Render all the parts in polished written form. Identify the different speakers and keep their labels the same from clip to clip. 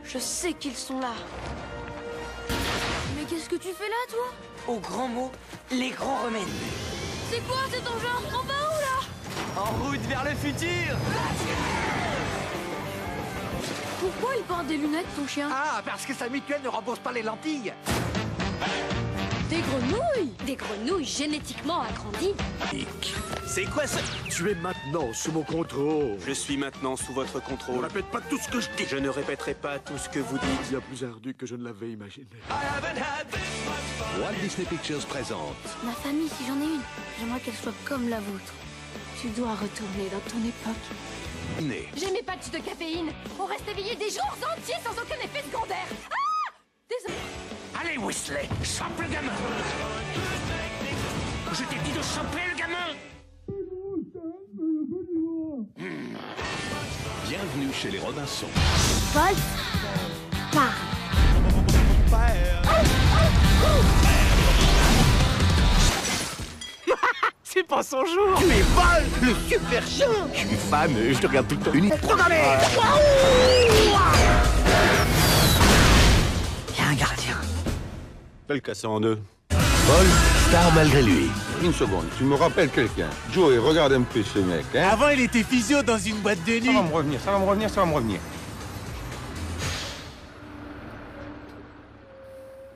Speaker 1: Je sais qu'ils sont là. Mais qu'est-ce que tu fais là, toi?
Speaker 2: Au grand mot, les grands remèdes.
Speaker 1: C'est quoi cet engin? En bas ou là?
Speaker 2: En route vers le futur.
Speaker 1: Pourquoi il porte des lunettes, ton chien?
Speaker 3: Ah, parce que sa mutuelle ne rembourse pas les lentilles.
Speaker 1: Des grenouilles? Des grenouilles génétiquement agrandies?
Speaker 4: C'est quoi ça?
Speaker 5: Tu es maintenant sous mon contrôle.
Speaker 4: Je suis maintenant sous votre
Speaker 5: Ne
Speaker 4: contrôle.
Speaker 5: répète pas tout ce que je dis.
Speaker 4: Je ne répéterai pas tout ce que vous dites.
Speaker 5: Bien plus ardu que je ne l'avais imaginé.
Speaker 6: Walt Disney Pictures présente
Speaker 1: Ma famille, si j'en ai une, j'aimerais qu'elle soit comme la vôtre. Tu dois retourner dans ton époque.
Speaker 6: Né.
Speaker 1: J'ai mes patchs de caféine. On reste éveillé des jours entiers sans aucun effet secondaire. Ah! Désolé.
Speaker 3: Allez, Weasley, chope le gamin. Je t'ai dit de choper le gamin.
Speaker 6: Bienvenue chez les Robinson.
Speaker 1: Paul part.
Speaker 3: C'est pas son jour.
Speaker 5: Tu es Vol, le super chien. Je suis fan, je te regarde tout le temps. Une
Speaker 3: Viens, gardien.
Speaker 4: Je vais le casser en deux.
Speaker 6: Paul, star malgré lui.
Speaker 7: Une seconde, tu me rappelles quelqu'un. Joey, regarde un peu ce mec, hein.
Speaker 3: Avant, il était physio dans une boîte de nuit.
Speaker 7: Ça va me revenir, ça va me revenir, ça va me revenir.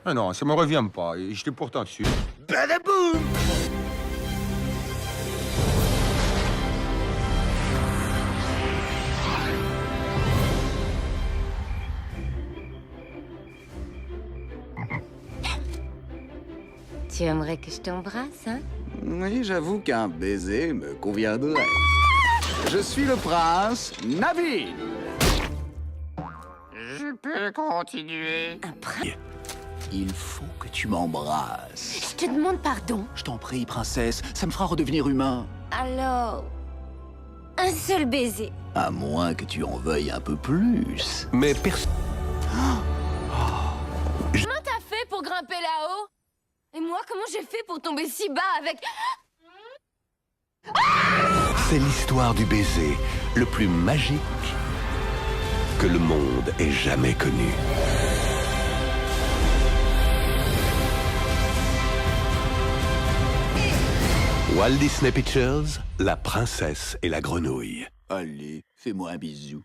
Speaker 7: Ah non, ça me revient pas. Et j'étais pourtant dessus.
Speaker 5: Badaboum.
Speaker 8: Tu aimerais que je t'embrasse, hein?
Speaker 9: Oui, j'avoue qu'un baiser me conviendrait. Je suis le prince Nabil. Je peux continuer.
Speaker 8: Un prince?
Speaker 9: Il faut que tu m'embrasses.
Speaker 8: Je te demande pardon.
Speaker 9: Je t'en prie, princesse, ça me fera redevenir humain.
Speaker 8: Alors... un seul baiser.
Speaker 9: À moins que tu en veuilles un peu plus.
Speaker 6: Mais personne.
Speaker 1: Comment t'as fait pour grimper là-haut? Et moi, comment j'ai fait pour tomber si bas avec...
Speaker 6: C'est l'histoire du baiser le plus magique que le monde ait jamais connu. Walt Disney Pictures, La princesse et la grenouille.
Speaker 9: Allez, fais-moi un bisou.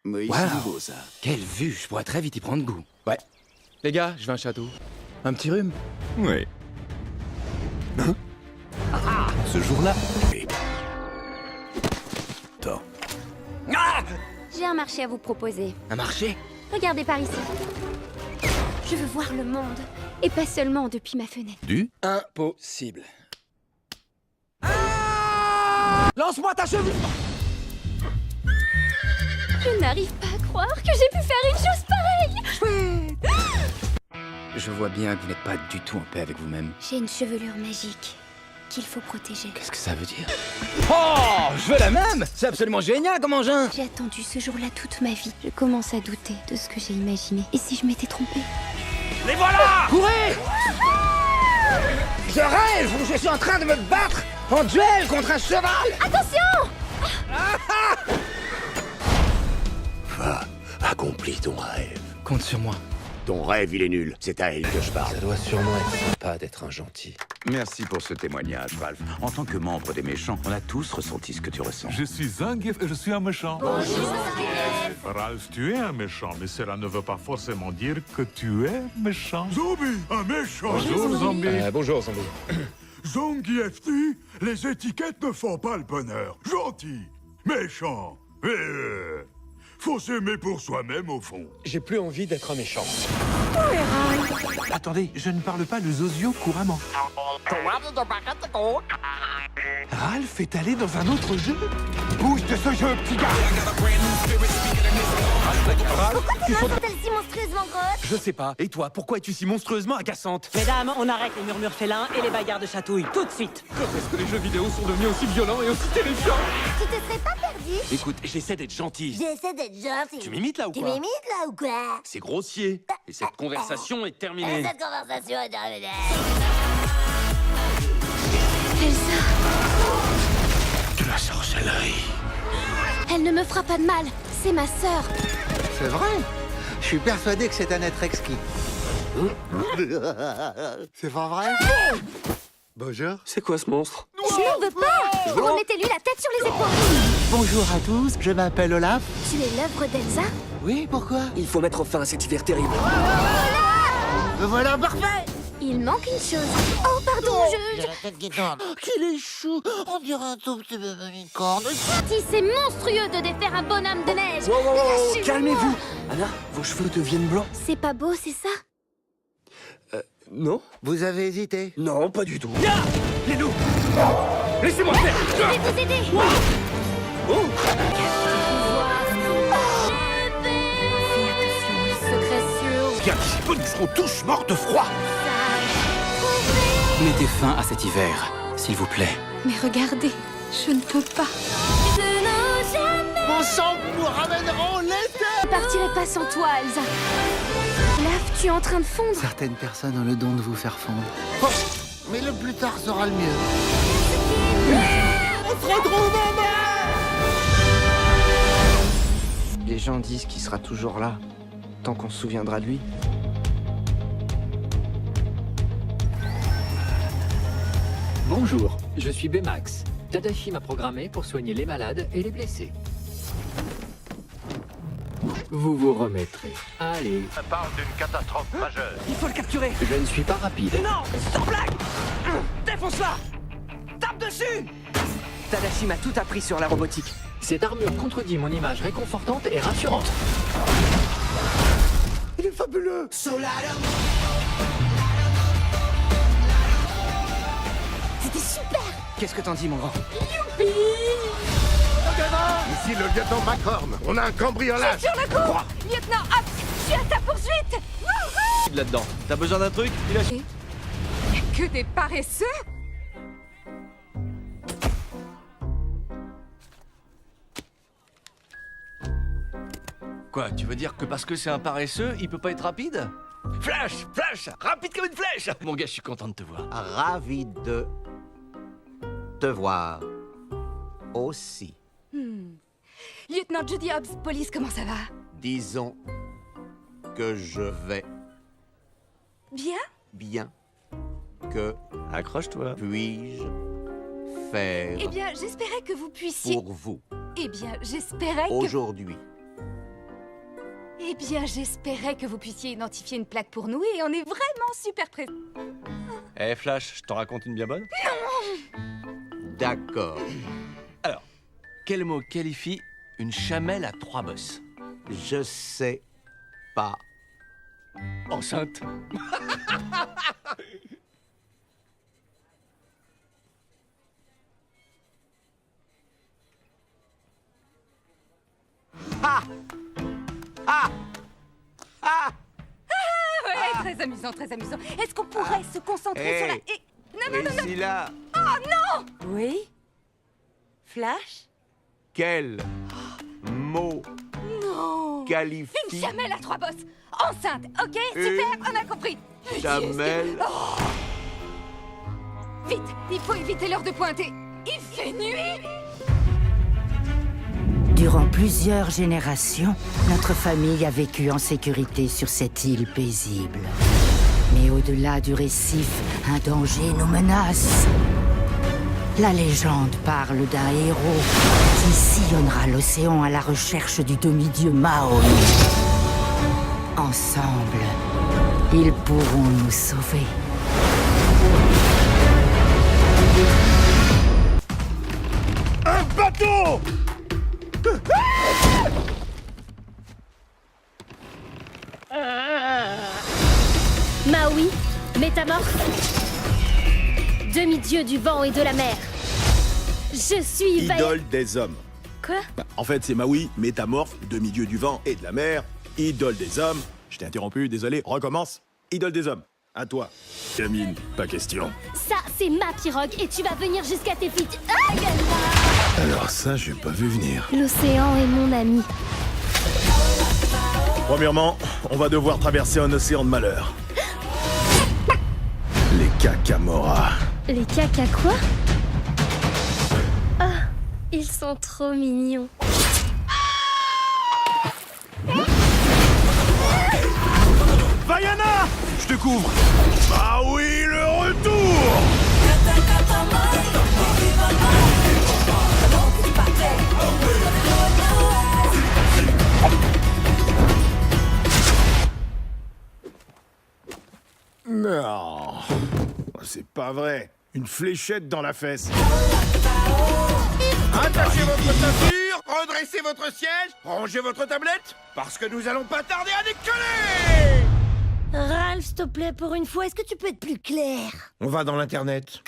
Speaker 9: Oui,
Speaker 10: Wow.
Speaker 9: c'est nouveau, ça.
Speaker 10: Quelle vue, je pourrais très vite y prendre goût. Ouais. Les gars, je veux un château. Un petit rhume.
Speaker 7: Oui.
Speaker 6: Ce jour-là, Attends.
Speaker 8: J'ai un marché à vous proposer.
Speaker 10: Un marché?
Speaker 8: Regardez par ici. Je veux voir le monde. Et pas seulement depuis ma fenêtre.
Speaker 6: Du
Speaker 10: Impossible.
Speaker 3: Lance-moi ta cheville.
Speaker 8: Je n'arrive pas à croire que j'ai pu faire une chose pareille.
Speaker 10: Je vois bien que vous n'êtes pas du tout en paix avec vous-même.
Speaker 8: J'ai une chevelure magique qu'il faut protéger.
Speaker 10: Qu'est-ce que ça veut dire? Oh, je veux la même! C'est absolument génial comme engin!
Speaker 8: J'ai attendu ce jour-là toute ma vie. Je commence à douter de ce que j'ai imaginé. Et si je m'étais trompée?
Speaker 3: Les voilà.
Speaker 10: Courez! Je rêve où je suis en train de me battre en duel contre un cheval!
Speaker 8: Attention!
Speaker 5: Accomplis ton rêve.
Speaker 10: Compte sur moi.
Speaker 5: Ton rêve, il est nul. C'est à elle que je parle.
Speaker 10: Ça doit sûrement être sympa d'être un gentil.
Speaker 9: Merci pour ce témoignage, Ralph. En tant que membre des méchants, on a tous ressenti ce que tu ressens.
Speaker 11: Je suis Zangief et je suis un méchant.
Speaker 8: Bonjour,
Speaker 11: Ralph, tu es un méchant, mais cela ne veut pas forcément dire que tu es méchant.
Speaker 5: Zombie, un méchant.
Speaker 11: Bonjour, zombie.
Speaker 10: Bonjour, Zombie.
Speaker 5: Zangief dit, les étiquettes ne font pas le bonheur. Gentil, méchant. Faut s'aimer pour soi-même, au fond.
Speaker 10: J'ai plus envie d'être un méchant.
Speaker 3: Attendez, je ne parle pas le Zozio couramment. Ralph est allé dans un autre jeu.
Speaker 5: Bouge de ce jeu, petit gars.
Speaker 8: Tu m'insultes si monstrueusement grosse.
Speaker 10: Je sais pas. Et toi, pourquoi es-tu si monstrueusement agaçante?
Speaker 2: Mesdames, on arrête les murmures félins et les bagarres de chatouille, tout de suite.
Speaker 10: Quand est-ce que les jeux vidéo sont devenus aussi violents et aussi terrifiants?
Speaker 8: Tu te serais pas perdu?
Speaker 10: Écoute, j'essaie d'être gentil.
Speaker 8: J'essaie d'être gentil.
Speaker 10: Tu m'imites là ou
Speaker 8: Tu
Speaker 10: quoi?
Speaker 8: m'imites là ou quoi?
Speaker 10: C'est grossier. Et cette conversation est terminée.
Speaker 8: Cette conversation est terminée. Elsa.
Speaker 5: De la sorcellerie.
Speaker 8: Elle ne me fera pas de mal. c'est ma sœur.
Speaker 10: C'est vrai? Je suis persuadé que c'est un être exquis. C'est pas vrai? Bonjour.
Speaker 4: C'est quoi ce monstre?
Speaker 8: Je n'en veux pas. Remettez-lui la tête sur les épaules.
Speaker 10: Bonjour à tous, je m'appelle Olaf.
Speaker 8: Tu es l'œuvre d'Elsa?
Speaker 10: Oui, pourquoi?
Speaker 3: Il faut mettre fin à cet hiver terrible.
Speaker 10: Me voilà parfait!
Speaker 8: Il manque une chose. Oh, pardon,
Speaker 10: J'ai la tête qui tourne. Qu'il est chou! On dirait un tout petit bébé licorne.
Speaker 8: C'est monstrueux de défaire un bonhomme de neige.
Speaker 3: Wow, calmez-vous. Anna, vos cheveux deviennent blancs.
Speaker 8: C'est pas beau, c'est ça?
Speaker 3: Non?
Speaker 10: Vous avez hésité?
Speaker 3: Non, pas du tout. Les loups! Laissez-moi faire!
Speaker 8: Je vais vous aider.
Speaker 3: Oh!
Speaker 8: Fais attention, secret sûr.
Speaker 3: Bien, nous serons tous morts de froid!
Speaker 2: Mettez fin à cet hiver, s'il vous plaît.
Speaker 1: Mais regardez, je ne peux pas.
Speaker 10: Mon sang, nous ramènerons l'été!
Speaker 8: Je ne partirai pas sans toi, Elsa. Olaf, tu es en train de fondre.
Speaker 10: Certaines personnes ont le don de vous faire fondre. Oh, mais le plus tard sera le mieux. On se retrouve en mer!
Speaker 3: Les gens disent qu'il sera toujours là, tant qu'on se souviendra de lui.
Speaker 2: Bonjour, je suis Baymax. Tadashi m'a programmé pour soigner les malades et les blessés. Vous vous remettrez. Allez.
Speaker 6: Ça parle d'une catastrophe majeure.
Speaker 2: Il faut le capturer. Je ne suis pas rapide.
Speaker 3: Non! Sans blague! Défonce-la! Tape dessus! Tadashi m'a tout appris sur la robotique.
Speaker 2: Cette armure contredit mon image réconfortante et rassurante.
Speaker 3: Il est fabuleux!
Speaker 8: C'était super.
Speaker 3: Qu'est-ce que t'en dis, mon grand?
Speaker 7: Ici le lieutenant Maccorn. On a un cambriolage.
Speaker 8: Sur le coup. Lieutenant Hobbs, je suis à ta poursuite.
Speaker 4: Là-dedans. T'as besoin d'un truc? Il a...
Speaker 8: Que des paresseux.
Speaker 4: Quoi, tu veux dire que parce que c'est un paresseux, il peut pas être rapide? Flash! Flash! Rapide comme une flèche! Mon gars, je suis content de te voir.
Speaker 10: Ravi de te voir aussi.
Speaker 8: Lieutenant Judy Hobbs, police, comment ça va?
Speaker 10: Disons que je vais
Speaker 8: Bien?
Speaker 10: bien. Que
Speaker 4: Accroche-toi.
Speaker 10: puis-je faire
Speaker 8: Eh bien, j'espérais que vous puissiez...
Speaker 10: pour vous
Speaker 8: Eh bien, j'espérais que...
Speaker 10: aujourd'hui?
Speaker 8: Eh bien, j'espérais que vous puissiez identifier une plaque pour nous et on est vraiment super prêts.
Speaker 4: Eh Flash, je t'en raconte une bien bonne?
Speaker 10: D'accord.
Speaker 4: Alors, quel mot qualifie une chamelle à 3 bosses?
Speaker 10: Je sais pas.
Speaker 4: Enceinte.
Speaker 8: Ouais, très amusant, très amusant. Est-ce qu'on pourrait se concentrer sur la...
Speaker 10: Hey.
Speaker 8: Non, non, non, non.
Speaker 10: Et si là,
Speaker 8: Oui? Flash?
Speaker 10: quel mot
Speaker 8: Non.
Speaker 10: qualifie
Speaker 8: Une chamelle à 3 bosses. Enceinte, ok? Super, on a compris.
Speaker 10: chamelle?
Speaker 8: Vite, il faut éviter l'heure de pointer. Il fait nuit.
Speaker 12: Durant plusieurs générations, notre famille a vécu en sécurité sur cette île paisible. Mais au-delà du récif, un danger nous menace. La légende parle d'un héros qui sillonnera l'océan à la recherche du demi-dieu Maui. Ensemble, ils pourront nous sauver.
Speaker 7: Un bateau!
Speaker 8: Maui, métamorphe. Demi-dieu du vent et de la mer. Je suis...
Speaker 4: Idole des hommes.
Speaker 8: Quoi?
Speaker 4: En fait, c'est Maui, métamorphe, demi-dieu du vent et de la mer, idole des hommes. Je t'ai interrompu, désolé, recommence. Idole des hommes. À toi. Camille, pas question.
Speaker 8: Ça, c'est ma pirogue et tu vas venir jusqu'à tes feet.
Speaker 4: Alors ça, j'ai pas vu venir.
Speaker 8: L'océan est mon ami.
Speaker 4: Premièrement, on va devoir traverser un océan de malheur. Les Kakamora.
Speaker 8: Les caca quoi? Ah, ils sont trop mignons.
Speaker 6: découvre.
Speaker 4: Ah oui, le retour! Non, c'est pas vrai. Une fléchette dans la fesse. Attachez votre ceinture, redressez votre siège, rangez votre tablette, parce que nous allons pas tarder à décoller!
Speaker 1: Ralph, s'il te plaît, pour une fois, est-ce que tu peux être plus clair?
Speaker 4: On va dans l'internet.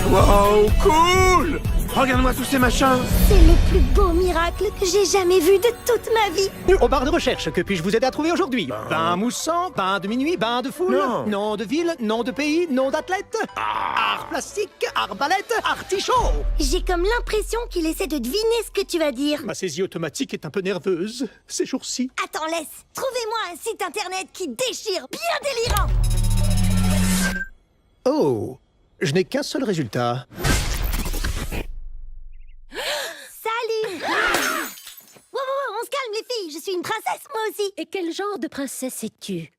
Speaker 4: Wow, cool! Regarde-moi tous ces machins!
Speaker 1: C'est le plus beau miracle que j'ai jamais vu de toute ma vie.
Speaker 10: Au bar de recherche, que puis-je vous aider à trouver aujourd'hui? Bain moussant, bain de minuit, bain de foule?
Speaker 4: Non.
Speaker 10: Nom de ville, nom de pays, nom d'athlète? Art plastique, arbalète, artichaut!
Speaker 1: J'ai comme l'impression qu'il essaie de deviner ce que tu vas dire.
Speaker 10: Ma saisie automatique est un peu nerveuse ces jours-ci.
Speaker 1: Attends, laisse. Trouvez-moi un site internet qui déchire, bien délirant.
Speaker 10: Oh, je n'ai qu'un seul résultat.
Speaker 1: Salut. Wow, on se calme les filles, je suis une princesse moi aussi.
Speaker 13: Et quel genre de princesse es-tu?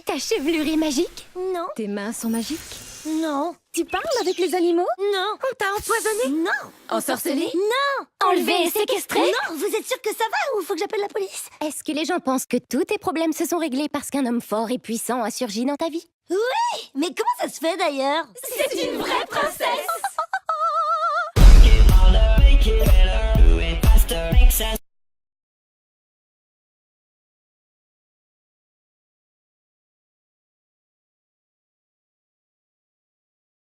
Speaker 1: Ta chevelure est magique? Non.
Speaker 13: Tes mains sont magiques?
Speaker 1: Non.
Speaker 13: Tu parles avec les animaux?
Speaker 1: Non.
Speaker 13: On t'a empoisonné?
Speaker 1: Non.
Speaker 13: Ensorcelé?
Speaker 1: Non.
Speaker 13: Enlevé et séquestré?
Speaker 1: Non, vous êtes sûr que ça va ou faut que j'appelle la police?
Speaker 13: Est-ce que les gens pensent que tous tes problèmes se sont réglés parce qu'un homme fort et puissant a surgi dans ta vie?
Speaker 1: Oui, mais comment ça se fait d'ailleurs?
Speaker 13: C'est une vraie princesse!